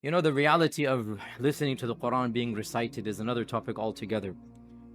You know, the reality of listening to the Quran being recited is another topic altogether.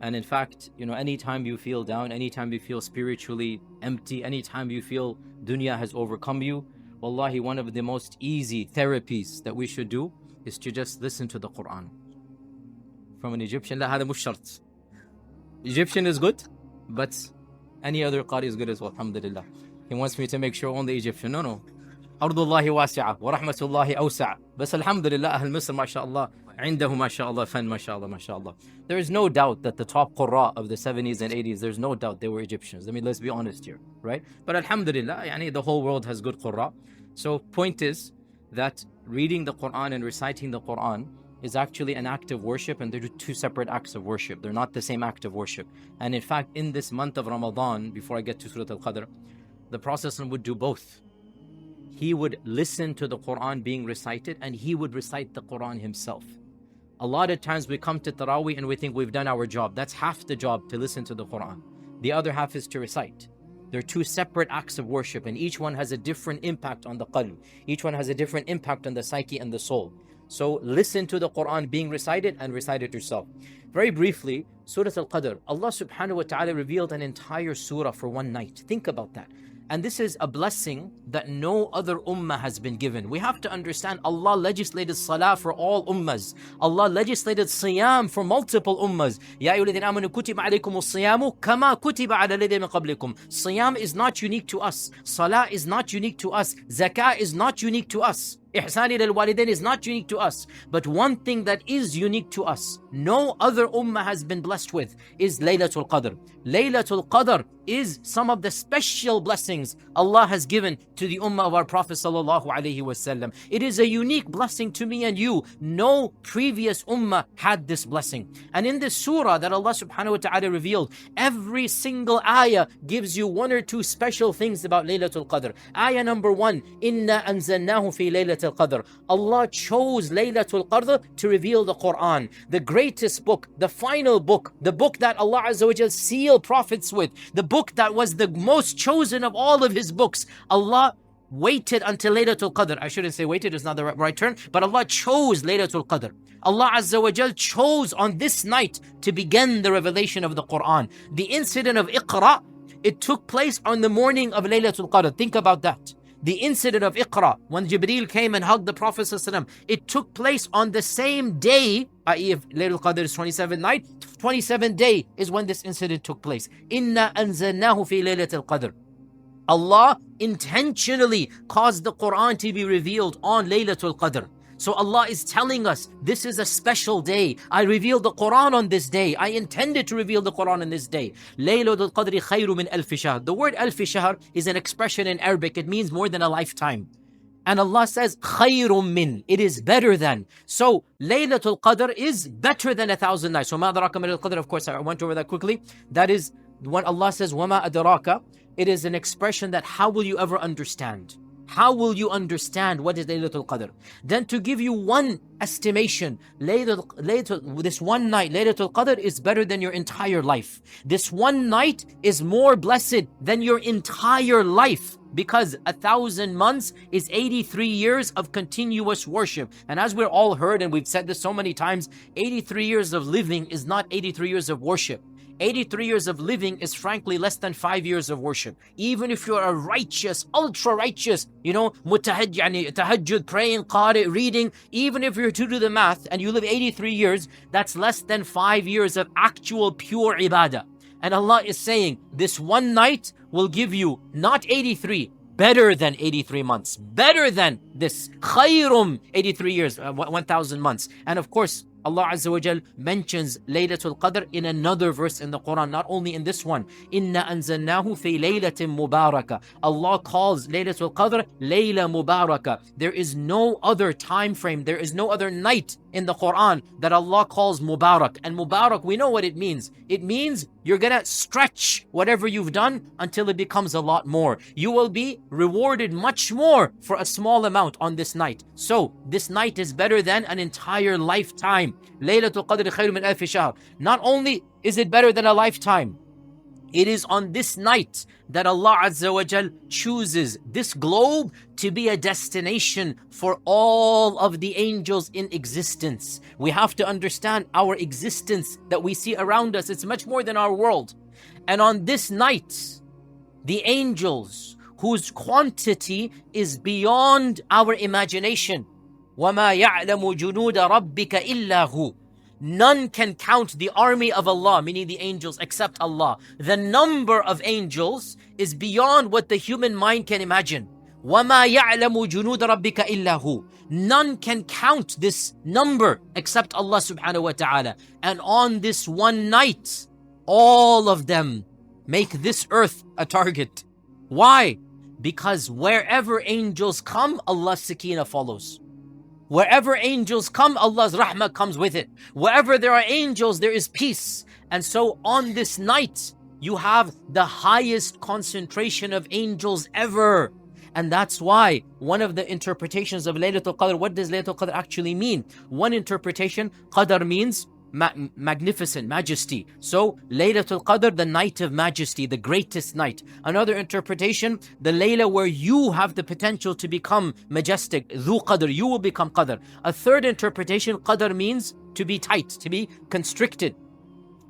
And in fact, you know, anytime you feel down, anytime you feel spiritually empty, anytime you feel dunya has overcome you, wallahi, one of the most easy therapies that we should do is to just listen to the Quran. From an Egyptian, لا هذا مش شرط. Egyptian is good, but any other Qari is good as well, alhamdulillah. He wants me to make sure only Egyptian. No. أرض الله واسعة ورحمة الله أوسع. بس الحمد لله أهل مصر ما شاء الله عنده ما شاء الله فن ما شاء الله ما شاء الله. There is no doubt that the top Qurra of the 70s and 80s, there's no doubt they were Egyptians. I mean, let's be honest here, right? But alhamdulillah, yani the whole world has good Qurra. So point is that reading the Quran and reciting the Quran is actually an act of worship, and they're two separate acts of worship. They're not the same act of worship. And in fact, in this month of Ramadan, before I get to Laylatul Qadr, the Prophet would do both. He would listen to the Quran being recited, and he would recite the Quran himself. A lot of times we come to Taraweeh and we think we've done our job. That's half the job, to listen to the Quran. The other half is to recite. They're two separate acts of worship, and each one has a different impact on the qalb. Each one has a different impact on the psyche and the soul. So listen to the Quran being recited and recite it yourself. Very briefly, Surah Al-Qadr. Allah subhanahu wa ta'ala revealed an entire surah for one night. Think about that. And this is a blessing that no other ummah has been given. We have to understand Allah legislated salah for all ummahs. Allah legislated siyam for multiple ummahs. Ya ayyuhalladhina amanu kutiba alaykumus siyamu kama kutiba ala alladhina min qablikum. Siyam is not unique to us. Salah is not unique to us. Zakah is not unique to us. Ihsan ila al-walidain is not unique to us. But one thing that is unique to us, no other ummah has been blessed with, is Laylatul Qadr. Laylatul Qadr is some of the special blessings Allah has given to the ummah of our Prophet sallallahu alaihi wasallam. It is a unique blessing to me and you. No previous ummah had this blessing. And in this surah that Allah subhanahu wa ta'ala revealed, every single ayah gives you one or two special things about Laylatul Qadr. Ayah number 1, Inna anzalnahu fi Laylatul Qadr. Allah chose Laylatul Qadr to reveal the Quran, the greatest book, the final book, the book that Allah Azza wa Jal sealed prophets with, the book that was the most chosen of all of his books. Allah waited until Laylatul Qadr. I shouldn't say waited, it's not the right term, but Allah chose Laylatul Qadr. Allah Azza wa Jal chose on this night to begin the revelation of the Quran. The incident of Iqra, it took place on the morning of Laylatul Qadr. Think about that. The incident of Iqra, when Jibreel came and hugged the Prophet ﷺ, it took place on the same day, i.e. if Laylatul Qadr is 27th night, 27th day is when this incident took place. Inna anzalnahu fi Laylatul Qadr. Allah intentionally caused the Quran to be revealed on Laylatul Qadr. So Allah is telling us, this is a special day. I revealed the Quran on this day. I intended to reveal the Quran on this day. Laylatul Qadri khayru min alfi shahr. The word alfi shahr is an expression in Arabic. It means more than a lifetime. And Allah says, khayrum min. It is better than. So Laylatul Qadr is better than 1,000 nights. So ma adraka min al-qadr, of course, I went over that quickly. That is when Allah says, wama adraka. It is an expression that how will you ever understand? How will you understand what is Laylatul Qadr? Then to give you one estimation, this one night, Laylatul Qadr is better than your entire life. This one night is more blessed than your entire life, because 1,000 months is 83 years of continuous worship. And as we're all heard, and we've said this so many times, 83 years of living is not 83 years of worship. 83 years of living is frankly less than 5 years of worship. Even if you're a righteous, ultra righteous, tahajjud, praying, qari, reading, even if you're to do the math and you live 83 years, that's less than 5 years of actual pure ibadah. And Allah is saying, this one night will give you not 83, better than 83 months, better than this khayrum 83 years, 1,000 months. And of course, Allah Azza wa Jal mentions Laylatul Qadr in another verse in the Quran, not only in this one. Inna anzalnahu fi laylatin mubaraka. Allah calls Laylatul Qadr Layla Mubaraka. There is no other time frame, there is no other night in the Quran that Allah calls Mubarak. And Mubarak, we know what it means. It means you're gonna stretch whatever you've done until it becomes a lot more. You will be rewarded much more for a small amount on this night. So this night is better than an entire lifetime. Laylatul Qadr khayru min alfi shahr. Not only is it better than a lifetime, It is on this night that Allah Azza wa Jal chooses this globe to be a destination for all of the angels in existence. We have to understand our existence that we see around us. It's much more than our world. And on this night, the angels whose quantity is beyond our imagination. وَمَا يَعْلَمُ جُنُودَ رَبِّكَ إِلَّا هُ. None can count the army of Allah, meaning the angels, except Allah. The number of angels is beyond what the human mind can imagine. وَمَا يَعْلَمُ جُنُودَ رَبِّكَ إِلَّا هُ. None can count this number except Allah subhanahu wa ta'ala. And on this one night, all of them make this earth a target. Why? Because wherever angels come, Allah's sakina follows. Wherever angels come, Allah's rahmah comes with it. Wherever there are angels, there is peace. And so on this night, you have the highest concentration of angels ever. And that's why one of the interpretations of Laylatul Qadr, what does Laylatul Qadr actually mean? One interpretation, Qadr means magnificent, majesty. So Laylatul Qadr, the night of majesty, the greatest night. Another interpretation, the Layla where you have the potential to become majestic, Dhu Qadr, you will become Qadr. A third interpretation, Qadr means to be tight, to be constricted.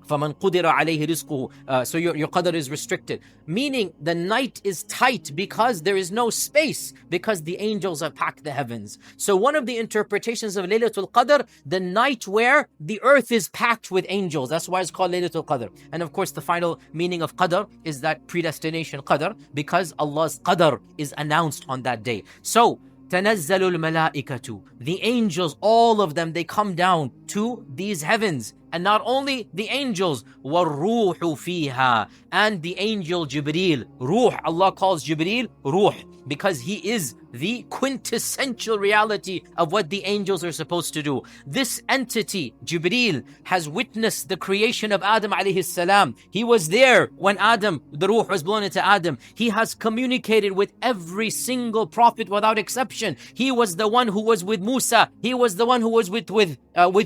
فَمَنْ قُدِرَ عَلَيْهِ رِزْقُهُ. So your qadr is restricted. Meaning the night is tight because there is no space, because the angels have packed the heavens. So one of the interpretations of Laylatul Qadr, the night where the earth is packed with angels. That's why it's called Laylatul Qadr. And of course the final meaning of Qadr is that predestination Qadr, because Allah's Qadr is announced on that day. So تَنَزَّلُ الْمَلَائِكَةُ. The angels, all of them, they come down to these heavens. And not only the angels, وَالرُّوحُ فِيهَا. And the angel Jibreel. Ruh, Allah calls Jibreel Ruh, because he is the quintessential reality of what the angels are supposed to do. This entity, Jibreel, has witnessed the creation of Adam alayhi salam. He was there when Adam, the Ruh was blown into Adam. He has communicated with every single prophet without exception. He was the one who was with Musa. He was the one who was with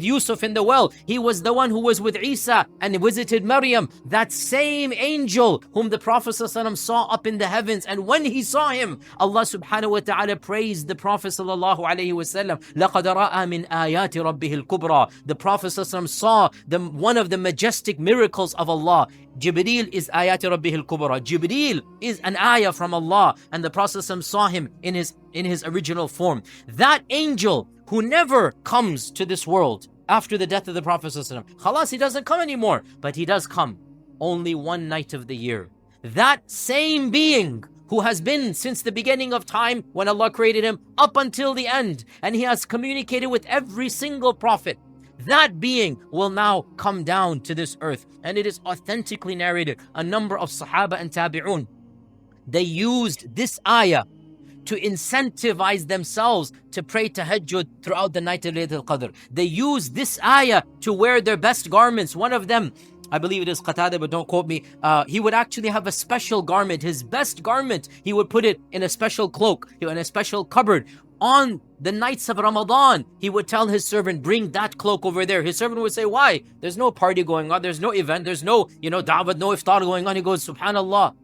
Yusuf in the well. He was the one who was with Isa and visited Maryam. That same angel whom the Prophet ﷺ saw up in the heavens. And when he saw him, Allah subhanahu wa ta'ala praised the Prophet sallallahu alayhi wa sallam. لَقَدْ رَأَى مِنْ آيَاتِ رَبِّهِ الْكُبْرَى. The Prophet ﷺ saw one of the majestic miracles of Allah. Jibreel is ayat Rabbih al-Kubra. Jibreel is an ayah from Allah, and the Prophet ﷺ saw him in his original form. That angel who never comes to this world after the death of the Prophet ﷺ, khalas, he doesn't come anymore, but he does come only one night of the year. That same being who has been since the beginning of time when Allah created him up until the end, and he has communicated with every single prophet, that being will now come down to this earth. And it is authentically narrated, a number of Sahaba and Tabi'un, they used this ayah to incentivize themselves to pray tahajjud throughout the night of Laylatul Qadr. They used this ayah to wear their best garments. One of them, I believe it is Qatada, but don't quote me, he would actually have a special garment, his best garment, he would put it in a special cloak, in a special cupboard. On the nights of Ramadan, he would tell his servant, bring that cloak over there. His servant would say, why? There's no party going on, there's no event, there's no, da'wat, no iftar going on. He goes, subhanallah,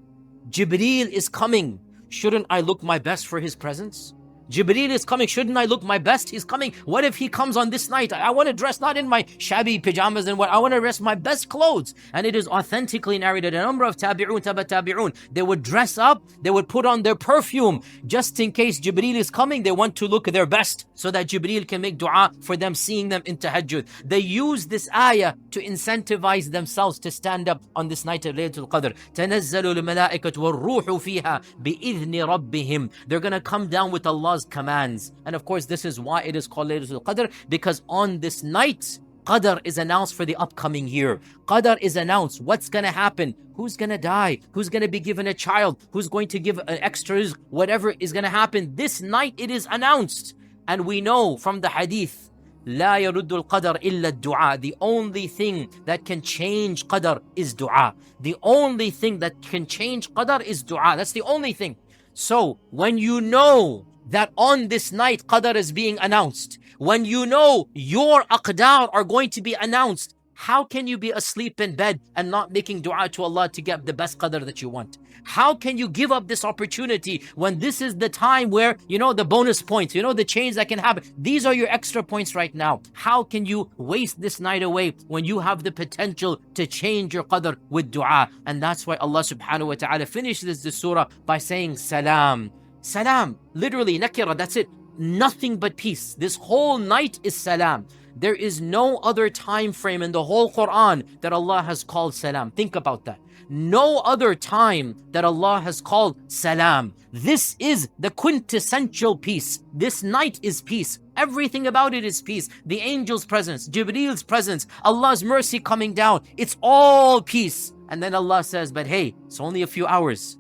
Jibreel is coming. Shouldn't I look my best for his presence? Jibreel is coming. Shouldn't I look my best? He's coming. What if he comes on this night? I want to dress not in my shabby pajamas and what. I want to dress my best clothes. And it is authentically narrated. A number of tabi'un, tabi'un, they would dress up. They would put on their perfume just in case Jibreel is coming. They want to look their best so that Jibreel can make dua for them, seeing them in tahajjud. They use this ayah to incentivize themselves to stand up on this night of Laylatul Qadr. تَنَزَّلُ الْمَلَائِكَةُ وَالرُّوحُ فِيهَا بِإِذْنِ رَبِّهِمْ. They're going to come down with Allah's commands. And of course, this is why it is called Laylatul Qadr, because on this night, Qadr is announced for the upcoming year. Qadr is announced. What's going to happen? Who's going to die? Who's going to be given a child? Who's going to give an extra rizq? Whatever is going to happen, this night it is announced. And we know from the hadith, لا يرد القدر إلا الدعاء. The only thing that can change Qadr is dua. The only thing that can change Qadr is dua. That's the only thing. So when you know that on this night Qadr is being announced, when you know your aqdar are going to be announced, How can you be asleep in bed and not making dua to Allah to get the best qadr that you want? How can you give up this opportunity when this is the time where, the bonus points, the change that can happen? These are your extra points right now. How can you waste this night away when you have the potential to change your qadr with dua? And that's why Allah subhanahu wa ta'ala finishes this surah by saying salam. Salam, literally nakira, that's it. Nothing but peace. This whole night is salam. There is no other time frame in the whole Qur'an that Allah has called salam. Think about that. No other time that Allah has called salam. This is the quintessential peace. This night is peace. Everything about it is peace. The angel's presence, Jibreel's presence, Allah's mercy coming down. It's all peace. And then Allah says, but hey, it's only a few hours.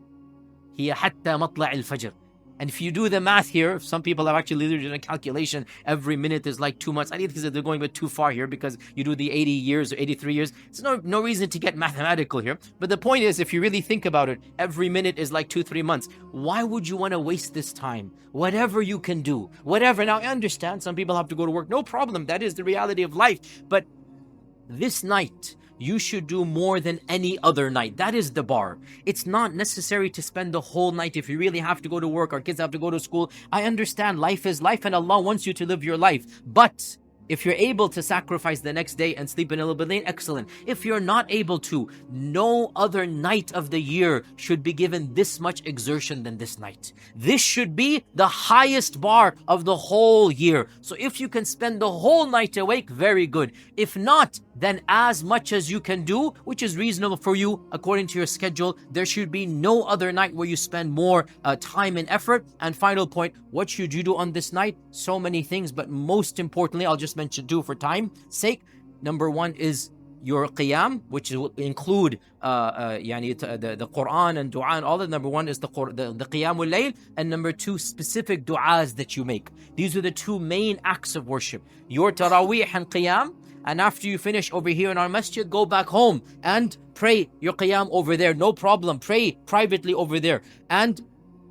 هي حتى مطلع الفجر. And if you do the math here, some people have actually done a calculation, every minute is like 2 months. I think they're going a bit too far here because you do the 80 years or 83 years. There's no reason to get mathematical here. But the point is, if you really think about it, every minute is like 2-3 months. Why would you want to waste this time? Whatever you can do, whatever. Now, I understand some people have to go to work. No problem. That is the reality of life. But this night, you should do more than any other night. That is the bar. It's not necessary to spend the whole night if you really have to go to work or kids have to go to school. I understand life is life and Allah wants you to live your life. But if you're able to sacrifice the next day and sleep in a little bit late, excellent. If you're not able to, no other night of the year should be given this much exertion than this night. This should be the highest bar of the whole year. So if you can spend the whole night awake, very good. If not, then as much as you can do, which is reasonable for you according to your schedule. There should be no other night where you spend more time and effort. And final point, what should you do on this night? So many things, but most importantly, I'll just mention two for time's sake. Number one is your qiyam, which will include the Qur'an and dua and all that. Number one is the qiyamul layl, and number two, specific du'as that you make. These are the two main acts of worship. Your taraweeh and qiyam. And after you finish over here in our masjid, go back home and pray your qiyam over there. No problem. Pray privately over there. And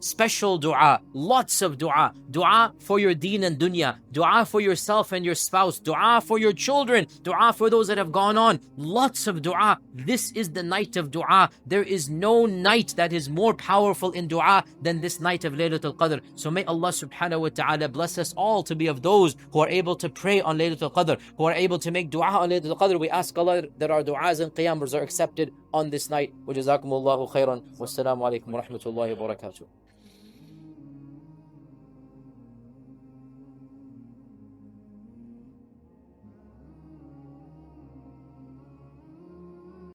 special dua, lots of dua. Dua for your deen and dunya. Dua for yourself and your spouse. Dua for your children. Dua for those that have gone on. Lots of dua. This is the night of dua. There is no night that is more powerful in dua than this night of Laylatul Qadr. So may Allah subhanahu wa ta'ala bless us all to be of those who are able to pray on Laylatul Qadr, who are able to make dua on Laylatul Qadr. We ask Allah that our duas and qiyams are accepted on this night. Wa jazakumullahu khairan. Wassalamu alaikum wa rahmatullahi wa barakatuh.